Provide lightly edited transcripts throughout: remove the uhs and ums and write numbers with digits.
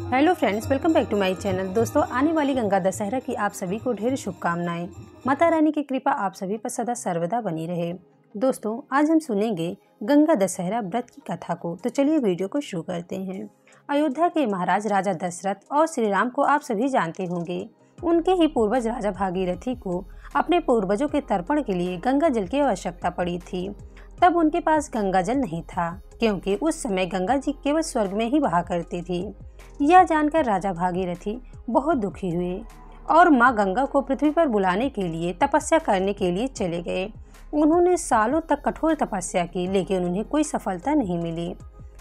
Hello friends, welcome back to my channel. दोस्तों, आने वाली गंगा दशहरा की आप सभी को ढेर शुभकामनाएं। माता रानी की कृपा आप सभी पर सदा सर्वदा बनी रहे। दोस्तों, आज हम सुनेंगे गंगा दशहरा व्रत की कथा को। तो चलिए वीडियो को शुरू करते हैं। अयोध्या के महाराज राजा दशरथ और श्री राम को आप सभी जानते होंगे। उनके ही पूर्वज राजा भागीरथी को अपने पूर्वजों के तर्पण के लिए गंगा जल की आवश्यकता पड़ी थी। तब उनके पास गंगा जल नहीं था, क्योंकि उस समय गंगा जी केवल स्वर्ग में ही बहा करती थी। यह जानकर राजा भागीरथी बहुत दुखी हुए और माँ गंगा को पृथ्वी पर बुलाने के लिए तपस्या करने के लिए चले गए। उन्होंने सालों तक कठोर तपस्या की, लेकिन उन्हें कोई सफलता नहीं मिली।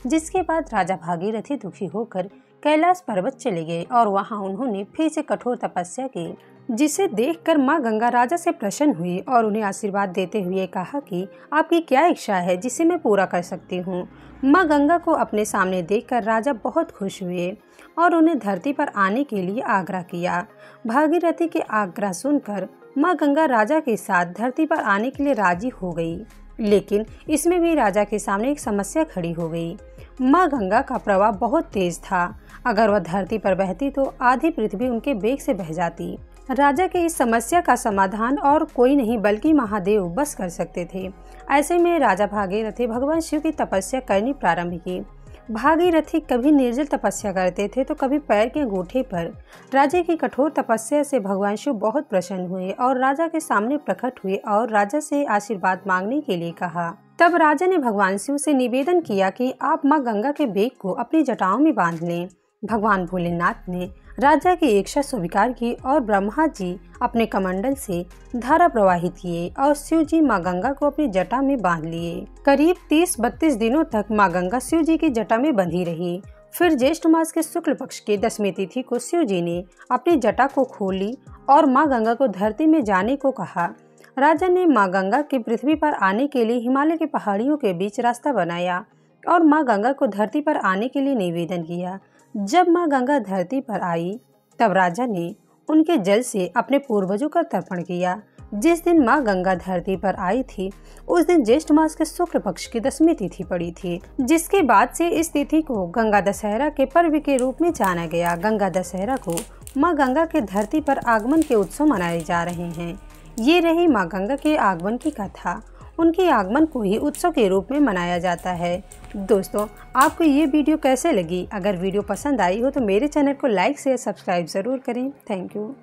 जिसके बाद राजा भागीरथी दुखी होकर कैलाश पर्वत चले गए और वहां उन्होंने फिर से कठोर तपस्या की, जिसे देखकर माँ गंगा राजा से प्रसन्न हुई और उन्हें आशीर्वाद देते हुए कहा कि आपकी क्या इच्छा है जिसे मैं पूरा कर सकती हूँ। माँ गंगा को अपने सामने देखकर राजा बहुत खुश हुए और उन्हें धरती पर आने के लिए आग्रह किया। भागीरथी के आग्रह सुनकर माँ गंगा राजा के साथ धरती पर आने के लिए राजी हो गई, लेकिन इसमें भी राजा के सामने एक समस्या खड़ी हो गई। माँ गंगा का प्रवाह बहुत तेज था। अगर वह धरती पर बहती तो आधी पृथ्वी उनके वेग से बह जाती। राजा की इस समस्या का समाधान और कोई नहीं बल्कि महादेव बस कर सकते थे। ऐसे में राजा भागीरथी भगवान शिव की तपस्या करनी प्रारंभ की। भागीरथी कभी निर्जल तपस्या करते थे तो कभी पैर के अंगूठे पर। राजा की कठोर तपस्या से भगवान शिव बहुत प्रसन्न हुए और राजा के सामने प्रकट हुए और राजा से आशीर्वाद मांगने के लिए कहा। तब राजा ने भगवान शिव से निवेदन किया कि आप माँ गंगा के बेग को अपनी जटाओं में बांध लें। भगवान भोलेनाथ ने राजा की इच्छा स्वीकार की और ब्रह्मा जी अपने कमंडल से धारा प्रवाहित किए और शिव जी माँ गंगा को अपनी जटा में बांध लिए। करीब 30-32 दिनों तक माँ गंगा शिव जी की जटा में बंधी रही। फिर ज्येष्ठ मास के शुक्ल पक्ष की 10वीं तिथि को शिव जी ने अपनी जटा को खोल ली और माँ गंगा को धरती में जाने को कहा। राजा ने माँ गंगा के पृथ्वी पर आने के लिए हिमालय की पहाड़ियों के बीच रास्ता बनाया और माँ गंगा को धरती पर आने के लिए निवेदन किया। जब माँ गंगा धरती पर आई तब राजा ने उनके जल से अपने पूर्वजों का तर्पण किया। जिस दिन माँ गंगा धरती पर आई थी उस दिन ज्येष्ठ मास के शुक्ल पक्ष की 10वीं तिथि पड़ी थी, जिसके बाद से इस तिथि को गंगा दशहरा के पर्व के रूप में जाना गया। गंगा दशहरा को माँ गंगा के धरती पर आगमन के उत्सव मनाए जा रहे हैं। ये रही माँ गंगा के आगमन की कथा। उनके आगमन को ही उत्सव के रूप में मनाया जाता है। दोस्तों, आपको ये वीडियो कैसे लगी? अगर वीडियो पसंद आई हो तो मेरे चैनल को लाइक शेयर सब्सक्राइब ज़रूर करें। Thank you.